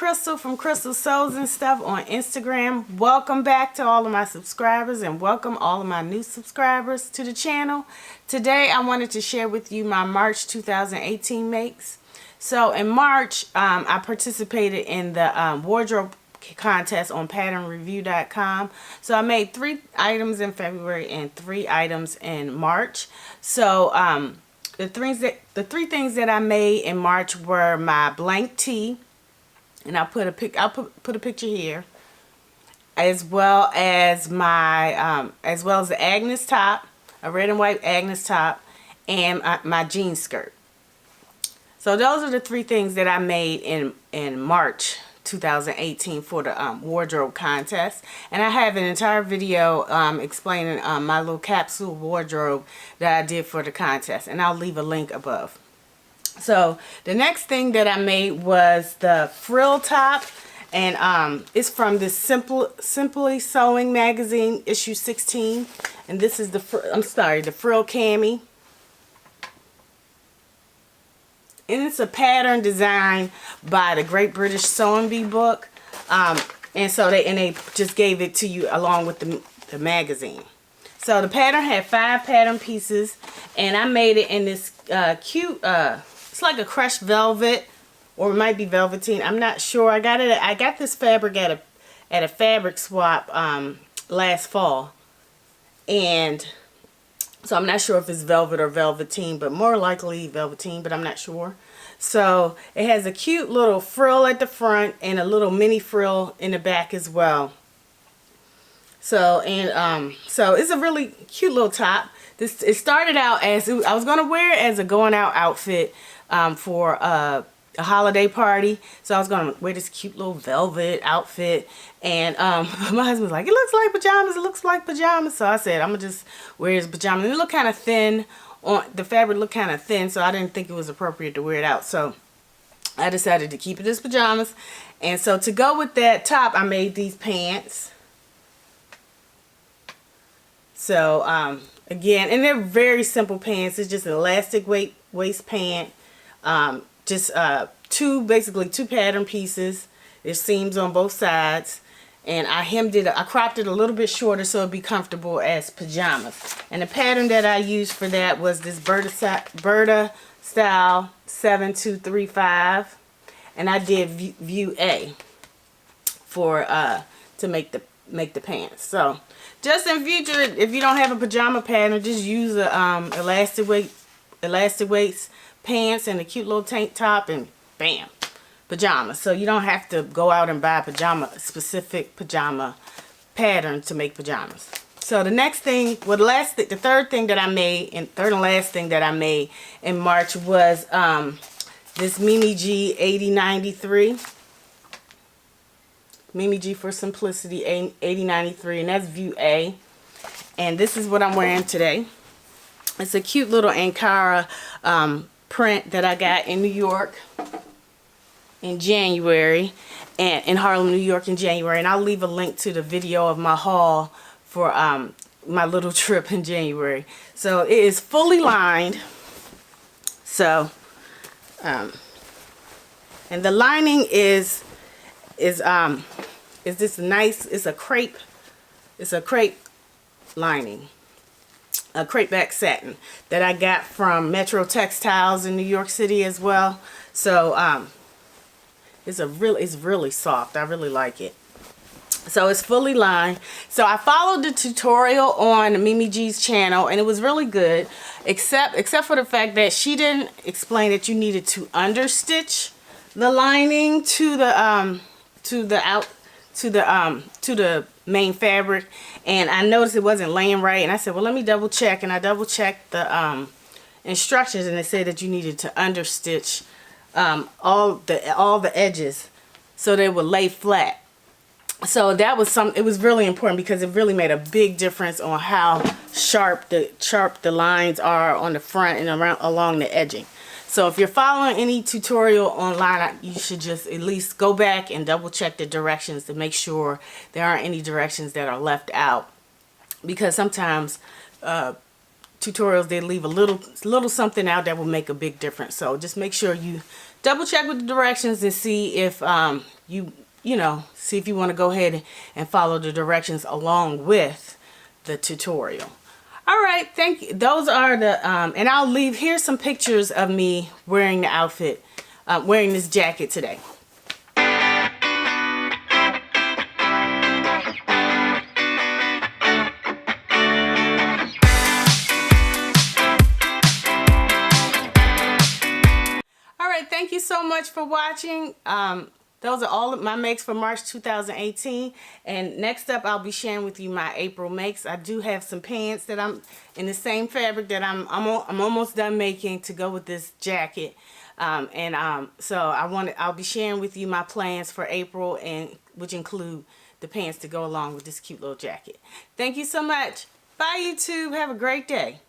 Crystal from Crystal Sews and Stuff on Instagram. Welcome back to all of my subscribers and welcome all of my new subscribers to the channel. Today I wanted to share with you my March 2018 makes. So in March I participated in the wardrobe contest on patternreview.com. So I made 3 items in February and 3 items in March. So the 3 things that I made in March were my blank tee, and I'll put a picture here, as well as my the Agnes top, a red and white Agnes top, and my jean skirt. So those are the 3 things that I made in March 2018 for the wardrobe contest, and I have an entire video explaining my little capsule wardrobe that I did for the contest, and I'll leave a link above. So the next thing that I made was the frill top, and it's from the Simply Sewing magazine, issue 16, and this is the frill cami. And it's a pattern designed by the Great British Sewing Bee book, and so they just gave it to you along with the magazine. So the pattern had 5 pattern pieces, and I made it in this cute, it's like a crushed velvet, or it might be velveteen. I'm not sure. I got this fabric at a fabric swap last fall, and so I'm not sure if it's velvet or velveteen, but more likely velveteen, but I'm not sure. So it has a cute little frill at the front and a little mini frill in the back as well. So so it's a really cute little top. It started out as I was gonna wear it as a going out outfit for a holiday party. So I was gonna wear this cute little velvet outfit, and my husband was like, "It looks like pajamas. It looks like pajamas." So I said, "I'm gonna just wear his pajamas." And it looked kind of thin. The fabric looked kind of thin, so I didn't think it was appropriate to wear it out. So I decided to keep it as pajamas. And so to go with that top, I made these pants. So again, and they're very simple pants. It's just an elastic waist pant. Just basically two pattern pieces. There's seams on both sides, and I cropped it a little bit shorter so it'd be comfortable as pajamas. And the pattern that I used for that was this Berta style 7235, and I did view A for to make the pants. So just in future, if you don't have a pajama pattern, just use a elastic waist pants and a cute little tank top, and bam, pajamas. So you don't have to go out and buy a specific pajama pattern to make pajamas. So the next thing, the third thing that I made, and third and last thing that I made in March was this Mimi G 8093. Mimi G for Simplicity 8093, and that's view A. And this is what I'm wearing today. It's a cute little Ankara print that I got in New York in January, and in Harlem, New York in January. And I'll leave a link to the video of my haul for my little trip in January. So it is fully lined. So and the lining is this nice, it's a crepe lining, a crepe back satin that I got from Metro Textiles in New York City as well. So it's really soft. I really like it. So it's fully lined. So I followed the tutorial on Mimi G's channel, and it was really good, except for the fact that she didn't explain that you needed to understitch the lining to the main fabric, and I noticed it wasn't laying right, and I said, well, let me double check. And I double checked the instructions, and it said that you needed to understitch all the edges so they would lay flat. So that was it was really important, because it really made a big difference on how sharp the lines are on the front and along the edging. So if you're following any tutorial online, you should just at least go back and double check the directions to make sure there aren't any directions that are left out, because sometimes tutorials, they leave a little something out that will make a big difference. So just make sure you double check with the directions and see if see if you want to go ahead and follow the directions along with the tutorial. All right, thank you. Those are the and I'll leave here some pictures of me wearing the outfit, wearing this jacket today. Thank you so much for watching. Those are all of my makes for March 2018. And next up, I'll be sharing with you my April makes. I do have some pants that I'm in the same fabric that I'm almost done making to go with this jacket. So I'll be sharing with you my plans for April, and which include the pants to go along with this cute little jacket. Thank you so much. Bye, YouTube. Have a great day.